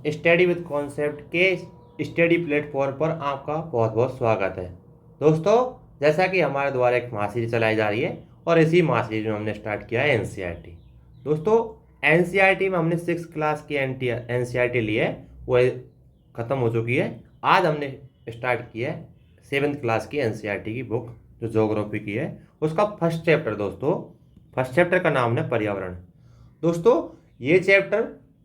Study with concept के study platform पर आपका बहुत बहुत स्वागत है। दोस्तों, जैसा कि हमारे द्वारा एक मासीरीज चलाई जा रही है और इसी मासीरीज में हमने स्टार्ट किया है एनसीईआरटी। दोस्तों, एनसीईआरटी में हमने 6 क्लास की एनसीईआरटी ली है, वो ख़त्म हो चुकी है। आज हमने स्टार्ट किया है 7th क्लास की एनसीईआरटी की बुक, जो ज्योग्राफी की है, उसका फर्स्ट चैप्टर। दोस्तों, फर्स्ट चैप्टर का नाम है पर्यावरण। दोस्तों, ये चैप्टर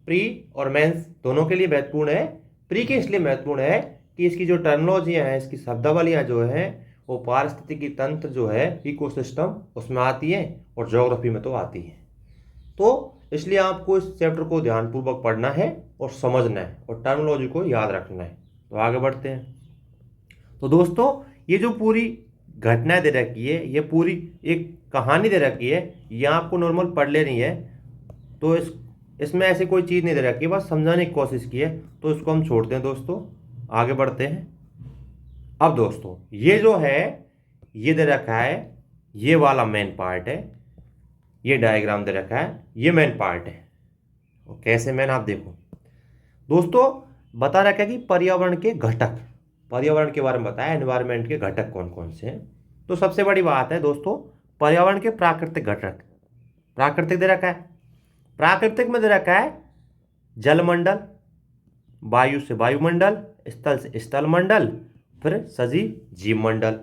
प्री और मेंस दोनों के लिए महत्वपूर्ण है। प्री के इसलिए महत्वपूर्ण है कि इसकी जो टर्मिनोलॉजियाँ हैं, इसकी शब्दावलियाँ जो हैं, वो पारिस्थितिकी तंत्र जो है, इकोसिस्टम, उसमें आती हैं और ज्योग्राफी में तो आती हैं। तो इसलिए आपको इस चैप्टर को ध्यानपूर्वक पढ़ना है और समझना है और टर्मिनोलॉजी को याद रखना है। तो आगे बढ़ते हैं। तो दोस्तों, ये जो पूरी घटना दे रखी है, ये पूरी एक कहानी दे रखी है, ये आपको नॉर्मल पढ़ लेनी है। तो इसमें ऐसी कोई चीज़ नहीं दे रखी है, बस समझाने की कोशिश की है, तो इसको हम छोड़ते हैं। दोस्तों, आगे बढ़ते हैं। अब दोस्तों, ये जो है, ये दे रखा है, ये वाला मेन पार्ट है, ये डायग्राम दे रखा है, ये मेन पार्ट है। और कैसे मेन, आप देखो दोस्तों, बता रखा है कि पर्यावरण के घटक, पर्यावरण के बारे में बताया, एनवायरनमेंट के घटक कौन कौन से हैं। तो सबसे बड़ी बात है दोस्तों, पर्यावरण के प्राकृतिक घटक। प्राकृतिक दे रखा है, प्राकृतिक में दे रखा है जलमंडल, वायु से वायुमंडल, स्थल से स्थल मंडल, फिर सजीव जीव मंडल।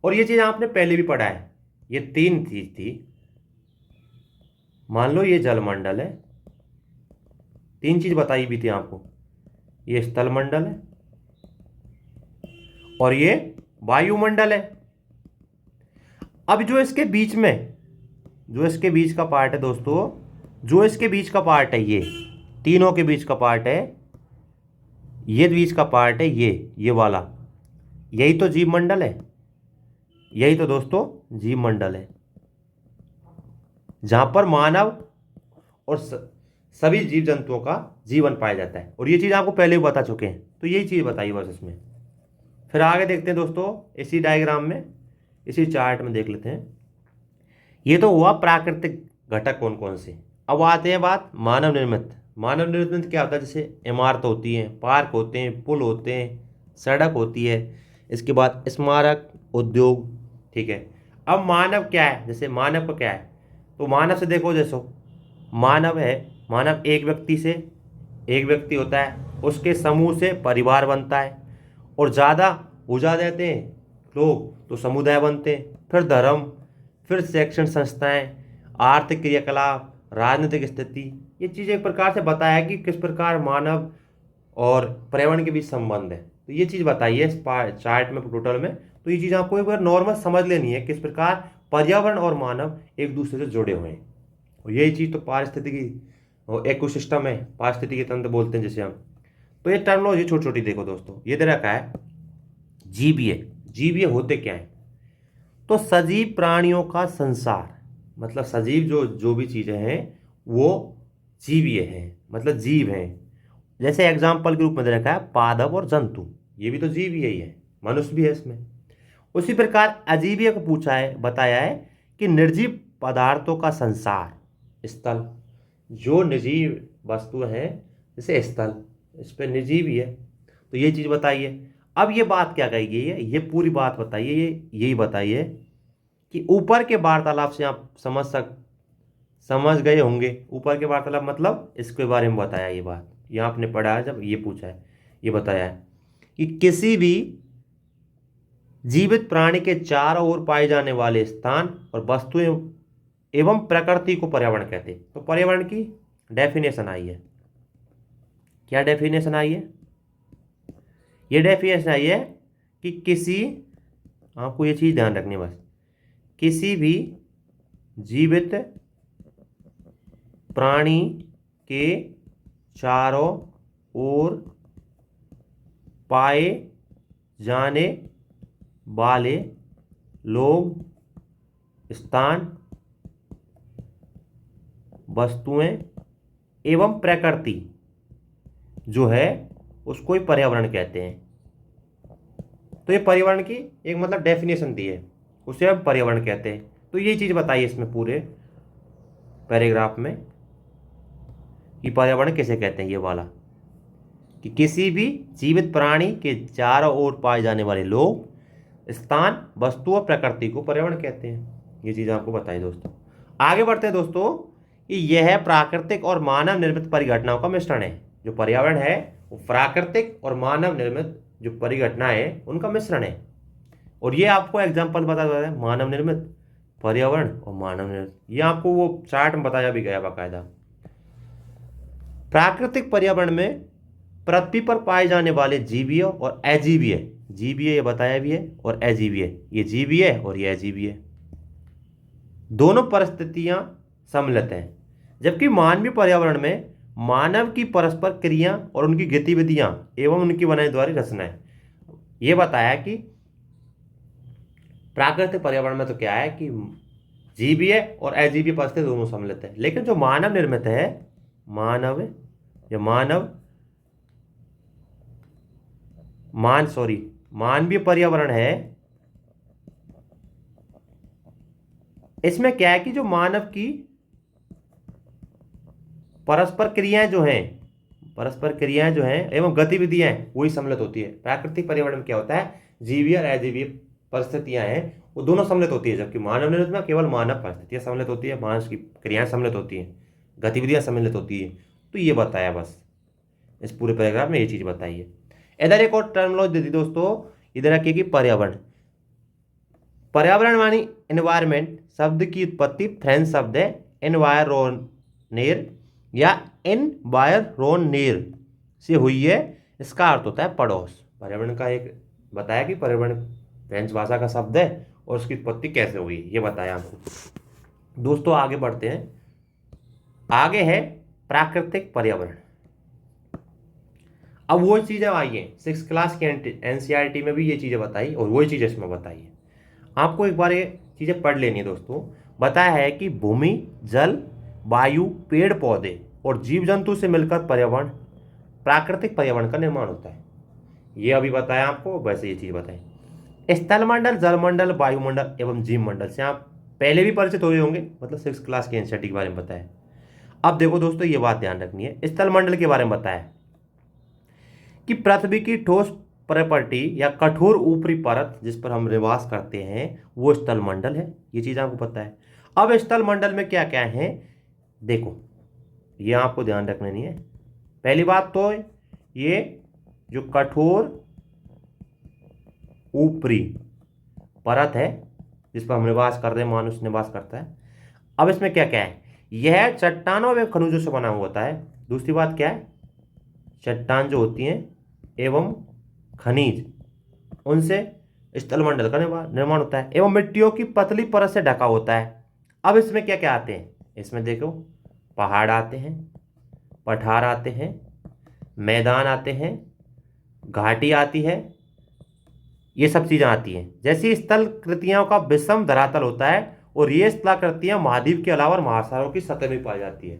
और ये चीज़ आपने पहले भी पढ़ा है, ये 3 चीज थी। मान लो ये जलमंडल है, 3 चीज बताई भी थी आपको, ये स्थल मंडल है और ये वायुमंडल है। अब जो इसके बीच में, जो इसके बीच का पार्ट है दोस्तों, जो इसके बीच का पार्ट है, ये तीनों के बीच का पार्ट है, ये बीच का पार्ट है, ये वाला, यही तो जीव मंडल है। यही तो दोस्तों जीव मंडल है, जहां पर मानव और सभी जीव जंतुओं का जीवन पाया जाता है। और ये चीज़ आपको पहले भी बता चुके हैं, तो यही चीज़ बताइए बस इसमें। फिर आगे देखते हैं दोस्तों, इसी डायग्राम में, इसी चार्ट में देख लेते हैं। ये तो हुआ प्राकृतिक घटक कौन कौन से। अब आते हैं बात मानव निर्मित। मानव निर्मित क्या होता है? जैसे इमारत होती हैं, पार्क होते हैं, पुल होते हैं, सड़क होती है, इसके बाद स्मारक, उद्योग। ठीक है। अब मानव क्या है? जैसे मानव का क्या है, तो मानव से देखो, जैसो मानव है, मानव एक व्यक्ति से, एक व्यक्ति होता है, उसके समूह से परिवार बनता है, और ज़्यादा हो जा जाते हैं लोग तो समुदाय बनते हैं, फिर धर्म, फिर शैक्षणिक संस्थाएं, आर्थिक क्रियाकलाप, राजनीतिक स्थिति। ये चीज़ एक प्रकार से बताया कि किस प्रकार मानव और पर्यावरण के बीच संबंध है। तो ये चीज़ बताइए इस चार्ट में, टोटल में। तो ये चीज़ आपको एक बार नॉर्मल समझ लेनी है, किस प्रकार पर्यावरण और मानव एक दूसरे से जुड़े हुए हैं। और यही चीज़ तो पारिस्थितिकी इकोसिस्टम है, पारिस्थितिकी तंत्र बोलते हैं जिसे हम। तो ये टर्मिनोलॉजी छोटी छोटी देखो दोस्तों, ये दे रखा है जीवीय। जीवीय होते क्या है? तो सजीव प्राणियों का संसार, मतलब सजीव जो भी चीज़ें हैं वो जीवीय हैं, मतलब जीव हैं। जैसे एग्जाम्पल के रूप में दे रखा है पादप और जंतु, ये भी तो जीवीय ही है, मनुष्य भी है इसमें। उसी प्रकार अजीवीय को पूछा है, बताया है कि निर्जीव पदार्थों का संसार, स्थल, जो निर्जीव वस्तु हैं जैसे स्थल, इस पर निर्जीव ही है। तो ये चीज़ बताइए। अब ये बात क्या कही गई है, ये पूरी बात बताइए, यही बताइए कि ऊपर के वार्तालाप से आप समझ गए होंगे। ऊपर के वार्तालाप मतलब इसके बारे में बताया, ये बात ये आपने पढ़ा है, जब ये पूछा है, ये बताया है कि किसी भी जीवित प्राणी के चारों ओर पाए जाने वाले स्थान और वस्तुएं एवं प्रकृति को पर्यावरण कहते हैं। तो पर्यावरण की डेफिनेशन आई है, क्या डेफिनेशन आई है? ये डेफिनेशन आई है कि किसी, आपको ये चीज़ ध्यान रखनी है बस, किसी भी जीवित प्राणी के चारों ओर पाए जाने वाले लोग, स्थान, वस्तुएं एवं प्रकृति जो है उसको ही पर्यावरण कहते हैं। तो ये पर्यावरण की एक मतलब डेफिनेशन दी है, उसे हम पर्यावरण कहते हैं। तो ये चीज़ बताइए इसमें पूरे पैराग्राफ में कि पर्यावरण किसे कहते हैं, ये वाला। कि किसी भी जीवित प्राणी के चारों ओर पाए जाने वाले लोग, स्थान, वस्तु और प्रकृति को पर्यावरण कहते हैं। ये चीज़ आपको बताई दोस्तों। आगे बढ़ते हैं दोस्तों कि यह प्राकृतिक और मानव निर्मित परिघटनाओं का मिश्रण है। जो पर्यावरण है वो प्राकृतिक और मानव निर्मित जो परिघटना है उनका मिश्रण है। और ये आपको एग्जाम्पल बता देता है, मानव निर्मित, पर्यावरण और मानव निर्मित। ये आपको वो चार्ट में बताया भी गया बाकायदा। प्राकृतिक पर्यावरण में पृथ्वी पर पाए जाने वाले जीवीय और अजीवीय, जीवीय ये बताया भी है और अजीवीय, ये जीवीय और ये अजीवीय, दोनों परिस्थितियां सम्मिलित हैं। जबकि मानवीय पर्यावरण में मानव की परस्पर क्रिया और उनकी गतिविधियां एवं उनकी बनाई द्वारा रचनाएं। ये बताया कि प्राकृतिक पर्यावरण में तो क्या है कि जीवीय और अजीवीय परिस्थिति दोनों सम्मिलित है, लेकिन जो मानव निर्मित है, मानवीय पर्यावरण है, इसमें क्या है कि जो मानव की परस्पर क्रियाएं जो हैं एवं गतिविधियां वही सम्मिलित होती है। प्राकृतिक पर्यावरण में क्या होता है, जीवीय और अजीवीय परिस्थितियां हैं वो दोनों सम्मिलित होती है, जबकि मानव निर्मित में केवल मानव परिस्थितियां सम्मिलित होती है, मानव की क्रियाएं सम्मिलित होती हैं, गतिविधियां सम्मिलित होती है। तो ये बताया बस इस पूरे पैराग्राफ में ये चीज बताई है। इधर एक और टर्मिनोलॉजी दी दोस्तों, इधर रखिए कि पर्यावरण मानी एनवायरमेंट शब्द की उत्पत्ति फ्रेंच शब्द है एनवायरोनेर या एनवायरोनेर से हुई है। इसका अर्थ होता है पड़ोस। पर्यावरण का एक बताया कि पर्यावरण फ्रेंच भाषा का शब्द है और उसकी उत्पत्ति कैसे हुई ये बताया आपको। दोस्तों आगे बढ़ते हैं। आगे है प्राकृतिक पर्यावरण। अब वो चीजें आई हैं 6th क्लास के एनसीईआरटी में भी ये चीजें बताई और वही चीजें इसमें बताई है। आपको एक बार ये चीजें पढ़ लेनी है दोस्तों। बताया है कि भूमि, जल, वायु, पेड़ पौधे और जीव जंतु से मिलकर पर्यावरण, प्राकृतिक पर्यावरण का निर्माण होता है। ये अभी बताया आपको, वैसे ये चीज बताई। स्थलमंडल, जलमंडल, वायुमंडल एवं जीव मंडल से आप पहले भी परिचित हुए होंगे, मतलब 6th क्लास के एनसीईआरटी के बारे में बताया। अब देखो दोस्तों ये बात ध्यान रखनी है। स्थलमंडल के बारे में बताया कि पृथ्वी की ठोस प्रॉपर्टी या कठोर ऊपरी परत जिस पर हम निवास करते हैं वो स्थलमंडल है। ये चीज आपको पता है। अब स्थलमंडल में क्या क्या है देखो, ये आपको ध्यान रखना नहीं है। पहली बात तो ये जो कठोर ऊपरी परत है जिस पर हम निवास कर रहे हैं, मनुष्य निवास करता है। अब इसमें क्या क्या है, यह चट्टानों एवं खनिजों से बना हुआ होता है। दूसरी बात क्या है, चट्टान जो होती हैं एवं खनिज उनसे स्थलमंडल का निर्माण होता है, एवं मिट्टियों की पतली परत से ढका होता है। अब इसमें क्या क्या आते हैं, इसमें देखो पहाड़ आते हैं, पठार आते हैं, मैदान आते हैं, घाटी आती है, ये सब चीजें आती हैं। जैसी स्थल कृतियों का विषम धरातल होता है और ये स्थलाकृतियां महाद्वीप के अलावा महासागरों की सतह में पाई जाती है।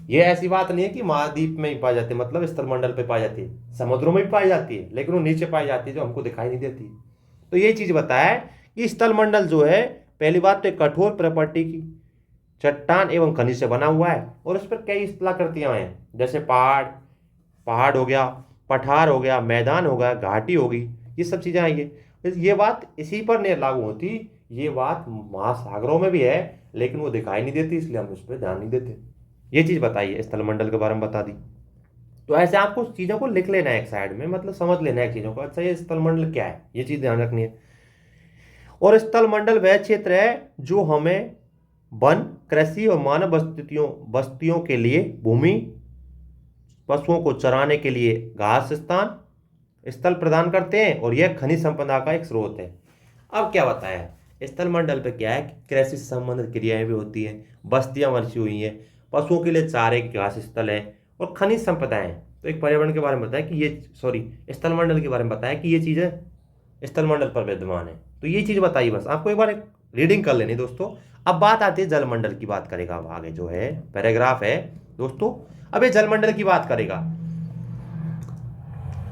ये ऐसी बात नहीं है कि महाद्वीप में ही पाई जाती है, मतलब स्थलमंडल पे पाई जाती है, समुद्रों में भी पाई जाती है, लेकिन वो नीचे पाई जाती है जो हमको दिखाई नहीं देती। तो ये चीज बताया कि स्थलमंडल जो है, पहली बात तो कठोर प्रॉपर्टी की चट्टान एवं खनिज से बना हुआ है और उस पर कई स्थलाकृतियां हैं, जैसे पहाड़ हो गया, पठार हो गया, मैदान हो गया, घाटी होगी, ये सब चीजें आई है। ये बात इसी पर नहीं लागू होती, ये बात महासागरों में भी है लेकिन वो दिखाई नहीं देती, इसलिए हम उस पर ध्यान नहीं देते। ये चीज बताइए, स्थलमंडल के बारे में बता दी। तो ऐसे आपको चीजों को लिख लेना है एक साइड में, मतलब समझ लेना है चीजों को। अच्छा ये स्थलमंडल क्या है, ये चीज ध्यान रखनी है। और स्थलमंडल वह क्षेत्र है जो हमें वन, कृषि और मानव बस्तियों के लिए भूमि, पशुओं को चराने के लिए घास स्थान स्थल प्रदान करते हैं और यह खनिज संपदा का एक स्रोत है। अब क्या बताया, स्थलमंडल पे क्या है कि कृषि से संबंधित क्रियाएं भी होती हैं, बस्तियां बसी हुई हैं, पशुओं के लिए चारे के घास स्थल है और खनिज संपदाएं हैं। तो एक पर्यावरण के बारे में बताया कि ये स्थलमंडल के बारे में बताया कि ये चीजें स्थलमंडल पर विद्यमान है। तो ये चीज बताइए, बस आपको एक बार रीडिंग कर लेनी दोस्तों। अब बात आती है जलमंडल की, बात करेगा अब आगे जो है पैराग्राफ है दोस्तों। अब ये जलमंडल की बात करेगा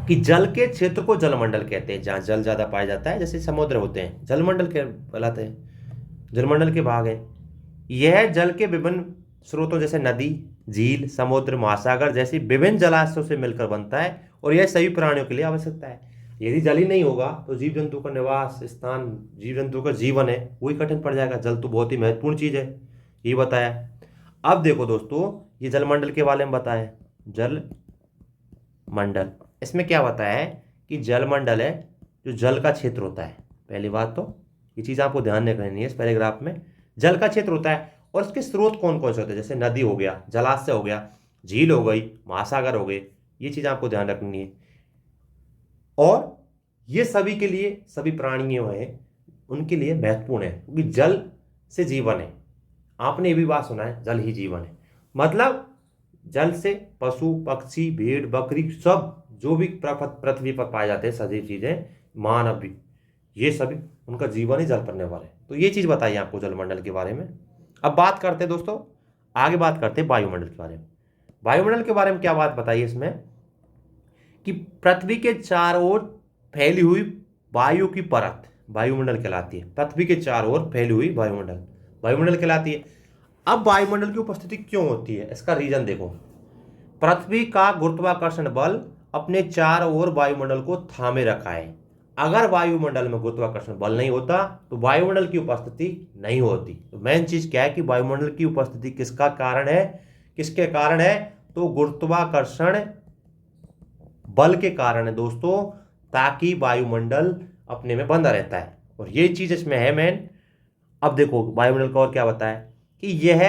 कि जल के क्षेत्र को जलमंडल कहते हैं, जहां जल ज्यादा पाया जाता है, जैसे समुद्र होते हैं जलमंडल के कहलाते हैं, जलमंडल के भाग है। यह जल के विभिन्न स्रोतों जैसे नदी, झील, समुद्र, महासागर जैसी विभिन्न जलाशयों से मिलकर बनता है और यह सभी प्राणियों के लिए आवश्यकता है। यदि जल ही नहीं होगा तो जीव जंतु का निवास स्थान, जीव जंतु का जीवन है वही कठिन पड़ जाएगा। जल तो बहुत ही महत्वपूर्ण चीज है, ये बताया। अब देखो दोस्तों, ये जलमंडल के बारे में बताया। जल मंडल, इसमें क्या बताया है कि जलमंडल है जो जल का क्षेत्र होता है। पहली बात तो ये चीज आपको ध्यान रखनी है इस पैराग्राफ में, जल का क्षेत्र होता है और इसके स्रोत कौन कौन से होते हैं, जैसे नदी हो गया, जलाशय हो गया, झील हो गई, महासागर हो गए, ये चीज आपको ध्यान रखनी है। और ये सभी के लिए, सभी प्राणियों हैं उनके लिए महत्वपूर्ण है क्योंकि जल से जीवन है। आपने ये भी बात सुना है, जल ही जीवन है, मतलब जल से पशु पक्षी भेड़ बकरी सब जो भी पृथ्वी पर पाए जाते हैं सजीव चीजें, मानव भी, ये सभी उनका जीवन ही जल पर निर्भर है। तो ये चीज बताइए आपको जलमंडल के बारे में। अब बात करते हैं दोस्तों, आगे बात करते हैं वायुमंडल के बारे में। वायुमंडल के बारे में क्या बात बताइए इसमें कि पृथ्वी के चारों ओर फैली हुई वायु की परत वायुमंडल कहलाती है। पृथ्वी के चारों ओर फैली हुई वायुमंडल वायुमंडल कहलाती है। अब वायुमंडल की उपस्थिति क्यों होती है, इसका रीजन देखो। पृथ्वी का गुरुत्वाकर्षण बल अपने चारों ओर वायुमंडल को थामे रखा है। अगर वायुमंडल में गुरुत्वाकर्षण बल नहीं होता तो वायुमंडल की उपस्थिति नहीं होती। तो मेन चीज क्या है कि वायुमंडल की उपस्थिति किसका कारण है, किसके कारण है, तो गुरुत्वाकर्षण बल के कारण है दोस्तों, ताकि वायुमंडल अपने में बंधा रहता है और ये चीज इसमें है मेन। अब देखो वायुमंडल का और क्या बताया कि यह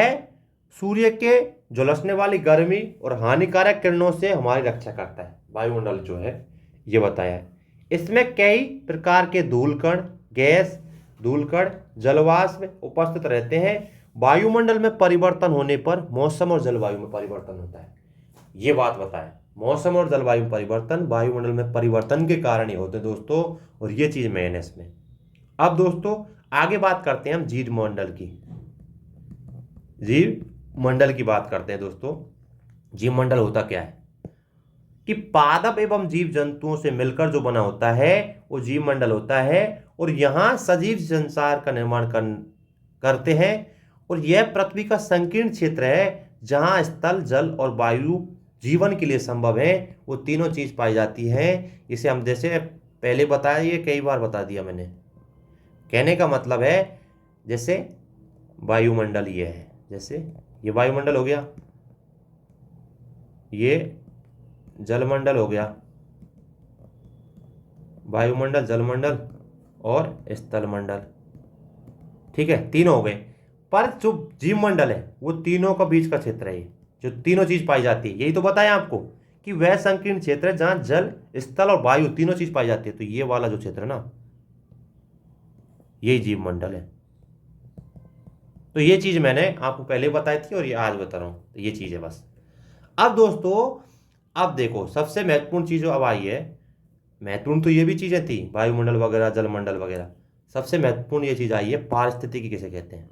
सूर्य के झुलसने वाली गर्मी और हानिकारक किरणों से हमारी रक्षा करता है। वायुमंडल जो है ये बताया है। इसमें कई प्रकार के धूलकण, गैस, धूलकण, जलवाष्प उपस्थित रहते हैं। वायुमंडल में परिवर्तन होने पर मौसम और जलवायु में परिवर्तन होता है, ये बात बताया। मौसम और जलवायु परिवर्तन वायुमंडल में परिवर्तन के कारण ही होते हैं दोस्तों, और ये चीज मेन है इसमें। अब दोस्तों आगे बात करते हैं हम जीव मंडल की। जीव मंडल की बात करते हैं दोस्तों। जीव मंडल होता क्या है कि पादप एवं जीव जंतुओं से मिलकर जो बना होता है वो जीव मंडल होता है और यहां सजीव संसार का निर्माण करते हैं। और यह पृथ्वी का संकीर्ण क्षेत्र है जहां स्थल, जल और वायु जीवन के लिए संभव है। वो तीनों चीज पाई जाती है। इसे हम जैसे पहले बताया, ये कई बार बता दिया मैंने। कहने का मतलब है जैसे वायुमंडल ये है, जैसे ये वायुमंडल हो गया, ये जलमंडल हो गया, वायुमंडल, जलमंडल और स्थलमंडल, ठीक है, तीनों हो गए। पर जो जीवमंडल है वो तीनों का बीच का क्षेत्र है, जो तीनों चीज पाई जाती है। यही तो बताया आपको कि वह संकीर्ण क्षेत्र है जहां जल, स्थल और वायु तीनों चीज पाई जाती है। तो ये वाला जो क्षेत्र है ना, यही जीवमंडल है। तो ये चीज मैंने आपको पहले बताई थी और ये आज बता रहा हूं, तो ये चीज है बस। अब दोस्तों अब देखो सबसे महत्वपूर्ण चीज जो अब आई है, महत्वपूर्ण तो ये भी चीजें थी वायुमंडल वगैरह, जलमंडल वगैरह, सबसे महत्वपूर्ण ये चीज आई है पारिस्थितिकी किसे कहते हैं।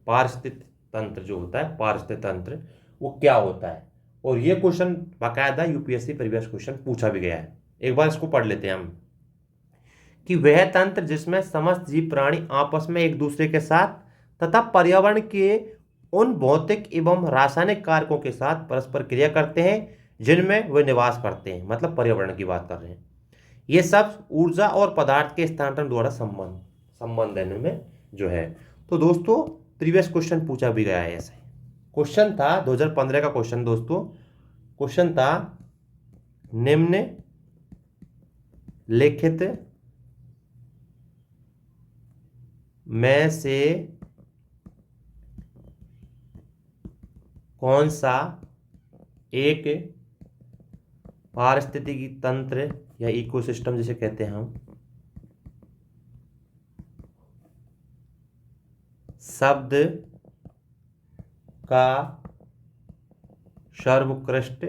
पारिस्थितिक तंत्र जो होता है, पारिस्थितिक तंत्र वो क्या होता है, और ये क्वेश्चन बाकायदा यूपीएससी प्रीवियस क्वेश्चन पूछा भी गया है। एक बार इसको पढ़ लेते हैं हम कि वह तंत्र जिसमें समस्त जीव प्राणी आपस में एक दूसरे के साथ तथा पर्यावरण के उन भौतिक एवं रासायनिक कारकों के साथ परस्पर क्रिया करते हैं जिनमें वे निवास करते हैं, मतलब पर्यावरण की बात कर रहे हैं। ये सब ऊर्जा और पदार्थ के स्थानांतरण द्वारा संबंध है इनमें जो है। तो दोस्तों प्रीवियस क्वेश्चन पूछा भी गया है, ऐसे क्वेश्चन था 2015 का क्वेश्चन दोस्तों। क्वेश्चन था निम्न लिखित में से कौन सा एक पारिस्थितिकी तंत्र या इकोसिस्टम जिसे कहते हैं हम, शब्द का सर्वोत्कृष्ट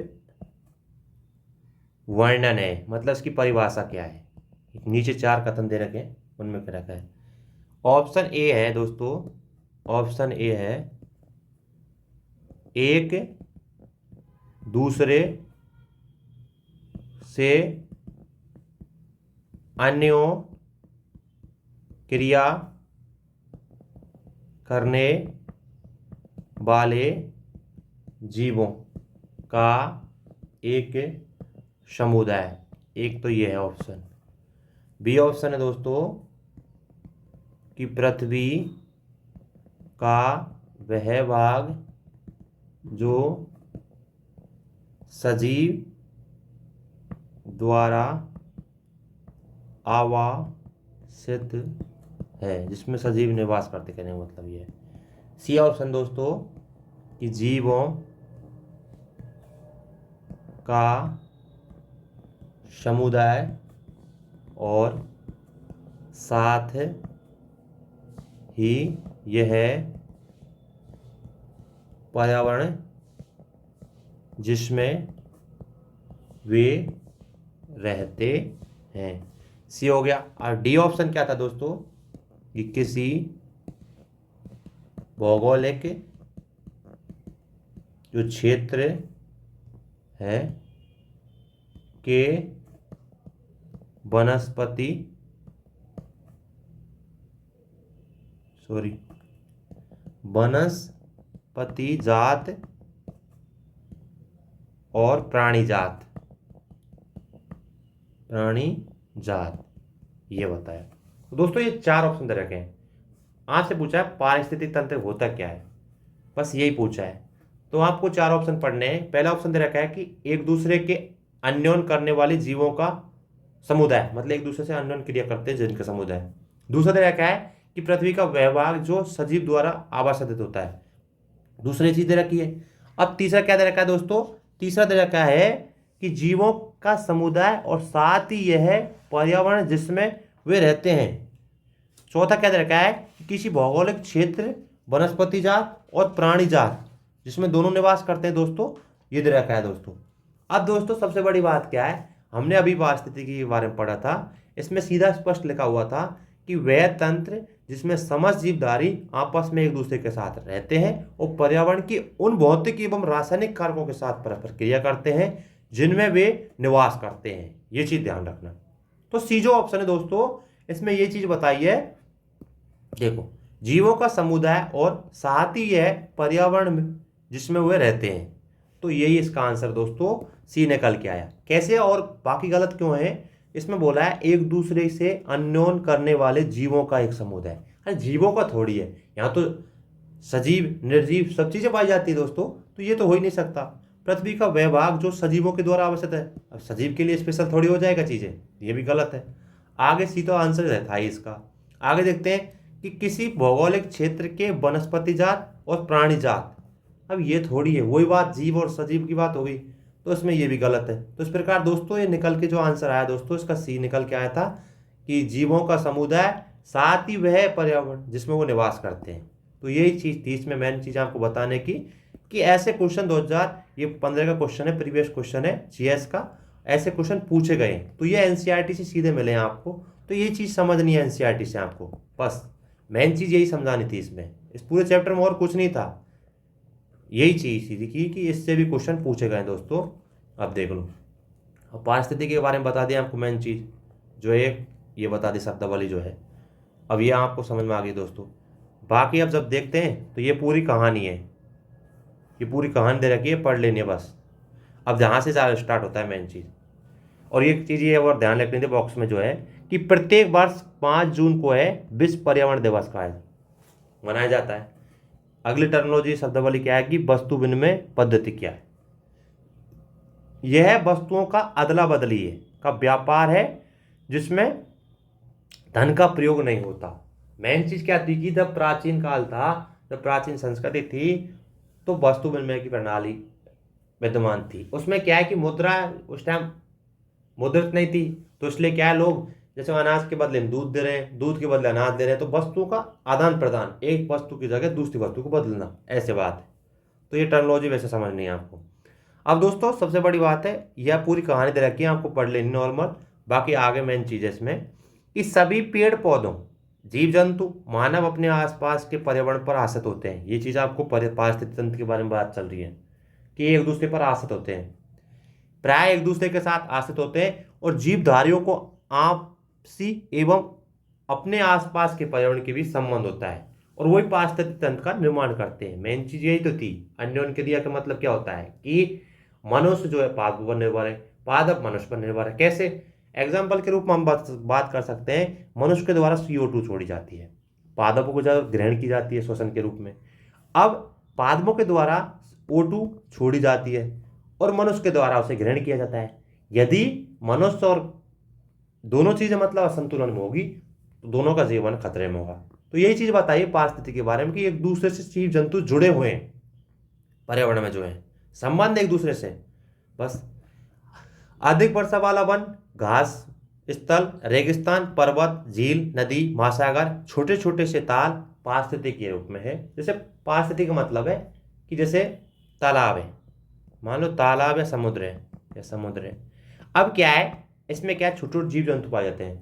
वर्णन है, मतलब इसकी परिभाषा क्या है। नीचे 4 कथन दे रखे हैं, उनमें क्या रखा है। ऑप्शन ए है दोस्तों, ऑप्शन ए है एक दूसरे से अन्यों क्रिया करने वाले जीवों का एक समुदाय। एक तो ये है ऑप्शन। बी ऑप्शन है दोस्तों कि पृथ्वी का वह भाग जो सजीव द्वारा आवासित है, जिसमें सजीव निवास करते, कहने का मतलब ये है। सी ऑप्शन दोस्तों कि जीवों का समुदाय और साथ ही यह पर्यावरण जिसमें वे रहते हैं। सी हो गया। और डी ऑप्शन क्या था दोस्तों कि किसी भौगोलिक जो क्षेत्र है के वनस्पति जात और प्राणी जात ये बताया। तो दोस्तों ये 4 ऑप्शन दे रखे हैं। आपसे पूछा है पारिस्थितिक तंत्र होता क्या है, बस यही पूछा है। तो आपको 4 ऑप्शन पढ़ने हैं। पहला ऑप्शन दे रखा है कि एक दूसरे के अन्योन करने वाले जीवों का समुदाय, मतलब एक दूसरे से अन्योन क्रिया करते हैं जिनका समुदाय। दूसरा दे रखा है कि पृथ्वी का वह भाग जो सजीव द्वारा आवासित होता है। दूसरी चीज दे रखी है। अब तीसरा क्या दे रखा है दोस्तों? तीसरा दे रखा है कि जीवों का समुदाय और साथ ही यह पर्यावरण जिसमें वे रहते हैं। चौथा क्या दे रखा है कि किसी भौगोलिक क्षेत्र, वनस्पति जात और प्राणी जात जिसमें दोनों निवास करते हैं दोस्तों, ये दे रखा है दोस्तों। अब दोस्तों सबसे बड़ी बात क्या है, हमने अभी पारिस्थितिकी के बारे में पढ़ा था, इसमें सीधा स्पष्ट लिखा हुआ था कि वह तंत्र जिसमें समस्त जीवधारी आपस में एक दूसरे के साथ रहते हैं और पर्यावरण की उन भौतिक एवं रासायनिक कारकों के साथ परस्पर क्रिया करते हैं जिनमें वे निवास करते हैं। ये चीज ध्यान रखना। तो सी जो ऑप्शन है दोस्तों, इसमें ये चीज बताई है, देखो, जीवों का समुदाय और साथ ही यह पर्यावरण में जिसमें वे रहते हैं। तो यही इसका आंसर दोस्तों सी निकल के आया। कैसे और बाकी गलत क्यों है? इसमें बोला है एक दूसरे से अन्योन करने वाले जीवों का एक समुदाय। अरे जीवों का थोड़ी है, यहाँ तो सजीव निर्जीव सब चीजें पाई जाती है दोस्तों, तो ये तो हो ही नहीं सकता। पृथ्वी का वह भाग जो सजीवों के द्वारा आवश्यक है, अब सजीव के लिए स्पेशल थोड़ी हो जाएगा चीजें, ये भी गलत है। आगे सी तो आंसर था ही इसका। आगे देखते हैं कि किसी भौगोलिक क्षेत्र के वनस्पति जात और प्राणी जात। अब ये थोड़ी है, वही बात जीव और सजीव की बात हो गई, तो इसमें ये भी गलत है। तो इस प्रकार दोस्तों ये निकल के जो आंसर आया दोस्तों, इसका सी निकल के आया था कि जीवों का समुदाय साथ ही वह पर्यावरण जिसमें वो निवास करते हैं। तो यही चीज थी इसमें मेन चीज आपको बताने की कि ऐसे क्वेश्चन 2015 का क्वेश्चन है, प्रीवियस क्वेश्चन है जीएस का, ऐसे क्वेश्चन पूछे गए। तो ये एनसीईआरटी से सीधे मिले हैं आपको, तो ये चीज समझनी है एनसीईआरटी से आपको, बस मेन चीज यही समझानी थी इसमें। इस पूरे चैप्टर में और कुछ नहीं था, यही चीज थी कि इससे भी क्वेश्चन पूछे गए दोस्तों। अब देख लो, अब पारिस्थितिकी के बारे में बता दिया आपको मेन चीज जो एक ये बता दी शब्दावली जो है, अब ये आपको समझ में आ गई दोस्तों। बाकी अब जब देखते हैं तो ये पूरी कहानी है, ये पूरी कहानी दे रखी है, पढ़ लेनी है बस। अब जहाँ से स्टार्ट होता है मेन चीज। और ये चीज़ ये और ध्यान रखनी थी बॉक्स में जो है कि प्रत्येक वर्ष 5 जून को है विश्व पर्यावरण दिवस का मनाया जाता है। अगली टर्मिनोलॉजी शब्दावली क्या है कि वस्तु विनिमय पद्धति क्या है? यह वस्तुओं का अदला बदली है का व्यापार है जिसमें धन का प्रयोग नहीं होता। मेन चीज क्या थी कि जब प्राचीन काल था, जब प्राचीन संस्कृति थी, तो वस्तु विनिमय की प्रणाली विद्यमान थी। उसमें क्या है कि मुद्रा उस टाइम मुद्रित नहीं थी, तो इसलिए क्या है, लोग जैसे अनाज के बदले में दूध दे रहे हैं, दूध के बदले अनाज दे रहे हैं, तो वस्तुओं का आदान प्रदान, एक वस्तु की जगह दूसरी वस्तु को बदलना, ऐसे बात है। तो ये टर्मिनोलॉजी वैसे समझनी है आपको। अब दोस्तों सबसे बड़ी बात है, यह पूरी कहानी दे रखी है, आपको पढ़ लेनी नॉर्मल। बाकी आगे मेन चीज है इसमें कि सभी पेड़ पौधों, जीव जंतु, मानव अपने आसपास के पर्यावरण पर आश्रित होते हैं। ये चीज आपको पारिस्थितिक तंत्र के बारे में बात चल रही है कि एक दूसरे पर आश्रित होते हैं, प्राय एक दूसरे के साथ आश्रित होते हैं, और जीवधारियों को आपसी एवं अपने आसपास के पर्यावरण के बीच संबंध होता है। और वही पारिस्थितिक तंत्र का निर्माण करते हैं। मेन चीज यही तो थी। अन्योन्य क्रिया का मतलब क्या होता है कि मनुष्य जो है पादप पर निर्भर है, पादप मनुष्य पर निर्भर है। कैसे? एग्जाम्पल के रूप में हम बात कर सकते हैं, मनुष्य के द्वारा CO2 छोड़ी जाती है, पादपों को जब ग्रहण की जाती है श्वसन के रूप में। अब पादपों के द्वारा O2 छोड़ी जाती है और मनुष्य के द्वारा उसे ग्रहण किया जाता है। यदि मनुष्य और दोनों चीजें मतलब असंतुलन में होगी तो दोनों का जीवन खतरे में होगा। तो यही चीज बताइए पारिस्थितिकी के बारे में कि एक दूसरे से जीव जंतु जुड़े हुए हैं, पर्यावरण में जो है संबंध एक दूसरे से। बस अधिक वर्षा वाला वन, घास स्थल, रेगिस्तान, पर्वत, झील, नदी, महासागर, छोटे छोटे से ताल पारिस्थितिकी के रूप में है। जैसे पारिस्थितिकी का मतलब है कि जैसे तालाब है, मान लो तालाब या समुद्र है, अब क्या है इसमें क्या छोटे छोटे जीव जंतु पाए जाते हैं।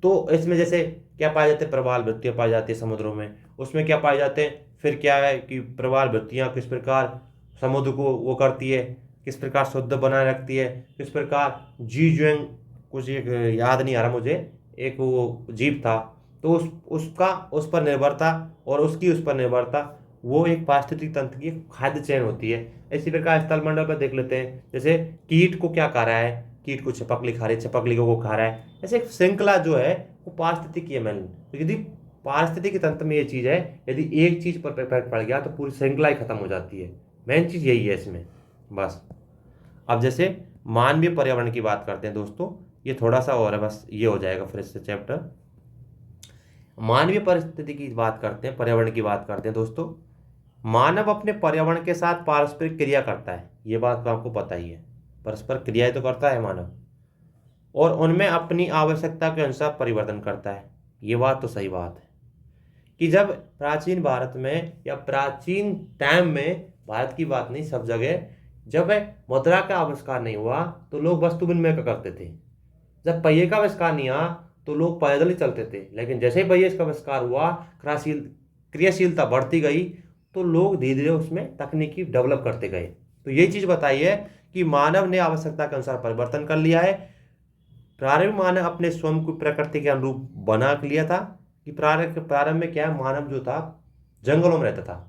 तो इसमें जैसे क्या पाए जाते हैं, प्रवाल वृत्तियां पाई जाती है समुद्रों में। उसमें क्या पाए जाते हैं, फिर क्या है कि प्रवाल वृत्तियां किस प्रकार समुद्र को वो करती है, किस प्रकार शुद्ध बनाए रखती है, किस प्रकार जी जुएंग कुछ एक याद नहीं आ रहा मुझे, एक वो जीव था, तो उसका उस पर निर्भरता और उसकी उस पर निर्भरता, वो एक पारिस्थितिक तंत्र की खाद्य चयन होती है। इसी प्रकार स्थल मंडल पर देख लेते हैं, जैसे कीट को क्या खा रहा है, कीट को छपकली खा रही है, छपकली को खा रहा है। ऐसे एक श्रृंखला जो है वो पारिस्थितिकी है। मैंने तो यदि पारिस्थितिकी तंत्र में ये चीज है, यदि एक चीज पर इफेक्ट पड़ गया तो पूरी श्रृंखला ही खत्म हो जाती है। मेन चीज यही है इसमें। बस अब जैसे मानवीय पर्यावरण की बात करते हैं दोस्तों, ये थोड़ा सा और है, बस ये हो जाएगा फिर इससे चैप्टर। मानवीय परिस्थिति की बात करते हैं, पर्यावरण की बात करते हैं दोस्तों। मानव अपने पर्यावरण के साथ पारस्परिक क्रिया करता है, ये बात तो आपको पता ही है, परस्पर क्रियाएं तो करता है मानव, और उनमें अपनी आवश्यकता के अनुसार परिवर्तन करता है। ये बात तो सही बात है कि जब प्राचीन भारत में या प्राचीन टाइम में, भारत की बात नहीं सब जगह, जब मुद्रा का आविष्कार नहीं हुआ तो लोग वस्तु विनिमय का करते थे। जब पहिए का आविष्कार नहीं हुआ तो लोग पैदल ही चलते थे। लेकिन जैसे ही पहिए का आविष्कार हुआ, क्रियाशीलता बढ़ती गई, तो लोग धीरे धीरे उसमें तकनीकी डेवलप करते गए। तो यही चीज बताइए कि मानव ने आवश्यकता के अनुसार परिवर्तन कर लिया है। प्रारंभ मानव अपने स्वयं को प्रकृति के अनुरूप बना लिया था कि प्रारंभ में क्या है, मानव जो था जंगलों में रहता था,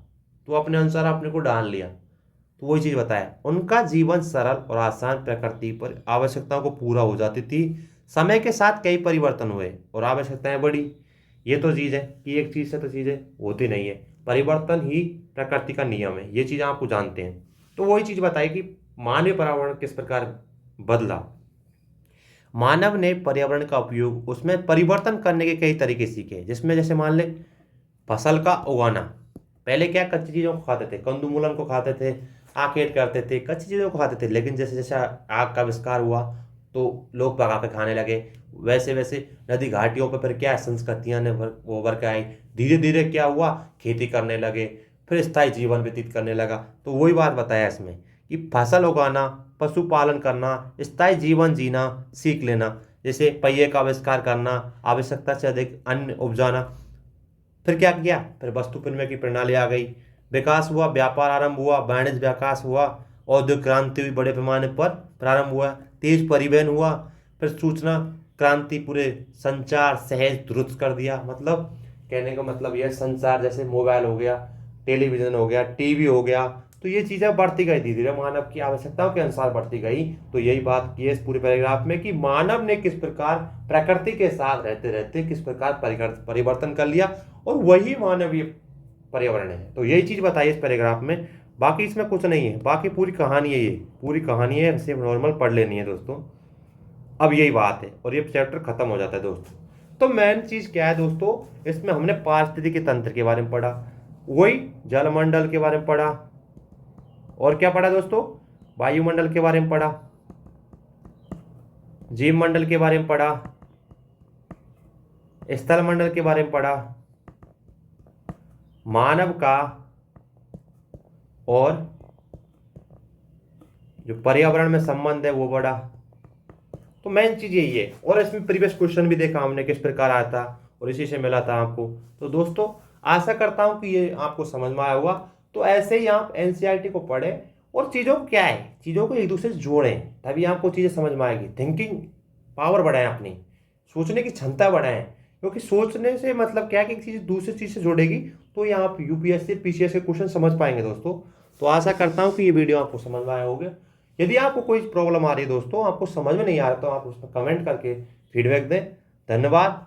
तो अपने अनुसार अपने को ढाल लिया। तो वही चीज बताया, उनका जीवन सरल और आसान प्रकृति पर आवश्यकताओं को पूरा हो जाती थी। समय के साथ कई परिवर्तन हुए और आवश्यकताएं बढ़ी। ये तो चीज है कि एक चीज से तो चीजें होती नहीं है, परिवर्तन ही प्रकृति का नियम है, ये चीज आपको जानते हैं। तो वही चीज बताई कि मानवीय पर्यावरण किस प्रकार बदला। मानव ने पर्यावरण का उपयोग, उसमें परिवर्तन करने के कई तरीके सीखे, जिसमें जैसे मान ले फसल का उगाना। पहले क्या कच्ची चीजों को खाते थे, कंदमूलन को खाते थे, आखेट करते थे, कच्ची चीजों को खाते थे। लेकिन जैसे जैसे आग का आविष्कार हुआ तो लोग पका के खाने लगे। वैसे वैसे नदी घाटियों पर फिर क्या संस्कृतियां ने उभर के आई। धीरे धीरे क्या हुआ, खेती करने लगे, फिर स्थायी जीवन व्यतीत करने लगा। तो वही बात बताया इसमें कि फसल उगाना, पशुपालन करना, स्थायी जीवन जीना सीख लेना, जैसे पहिए का आविष्कार करना, आवश्यकता से अधिक अन्न उपजाना। फिर क्या किया, फिर वस्तु विनिमय की प्रणाली आ गई, विकास हुआ, व्यापार आरंभ हुआ, वाणिज्य विकास हुआ, औद्योगिक क्रांति हुई, बड़े पैमाने पर प्रारंभ हुआ, तेज परिवहन हुआ, फिर सूचना क्रांति, पूरे संचार सहज द्रुत कर दिया। मतलब कहने का मतलब यह, संचार जैसे मोबाइल हो गया, टेलीविजन हो गया, टीवी हो गया, तो ये चीज़ें बढ़ती गई धीरे धीरे, मानव की आवश्यकताओं के अनुसार बढ़ती गई। तो यही बात की है इस पूरे पैराग्राफ में कि मानव ने किस प्रकार प्रकृति के साथ रहते रहते किस प्रकार परिवर्तन कर लिया, और वही मानवीय पर्यावरण है। तो यही चीज बताइए इस पैराग्राफ में। बाकी इसमें कुछ नहीं है, बाकी पूरी कहानी है, ये पूरी कहानी है, सिर्फ नॉर्मल पढ़ लेनी है दोस्तों। अब यही बात है और ये चैप्टर खत्म हो जाता है दोस्तों। तो मेन चीज क्या है दोस्तों, इसमें हमने पारिस्थितिकी तंत्र के बारे में पढ़ा, वही जलमंडल के बारे में पढ़ा, और क्या पढ़ा दोस्तों, वायुमंडल के बारे में पढ़ा, जीव मंडल के बारे में पढ़ा, स्थल मंडल के बारे में पढ़ा, मानव का और जो पर्यावरण में संबंध है वो पढ़ा। तो मेन चीज यही है। और इसमें प्रीवियस क्वेश्चन भी देखा हमने किस प्रकार आया था और इसी से मिला था आपको। तो दोस्तों आशा करता हूं कि ये आपको समझ में आया होगा। तो ऐसे ही आप एनसीईआरटी को पढ़ें और चीज़ों को क्या है, चीज़ों को एक दूसरे से जोड़ें, तभी आपको चीज़ें समझ में आएगी। थिंकिंग पावर बढ़ाएं, अपनी सोचने की क्षमता बढ़ाएं क्योंकि सोचने से मतलब क्या है कि एक चीज़ दूसरी चीज़ से जोड़ेगी तो यहाँ आप यूपीएससी पीसीएस के क्वेश्चन समझ पाएंगे दोस्तों। तो आशा करता हूँ कि ये वीडियो आपको समझ में आया होगा। यदि आपको कोई प्रॉब्लम आ रही है दोस्तों, आपको समझ में नहीं आ रहा, तो आप उसमें कमेंट करके फीडबैक दें। धन्यवाद।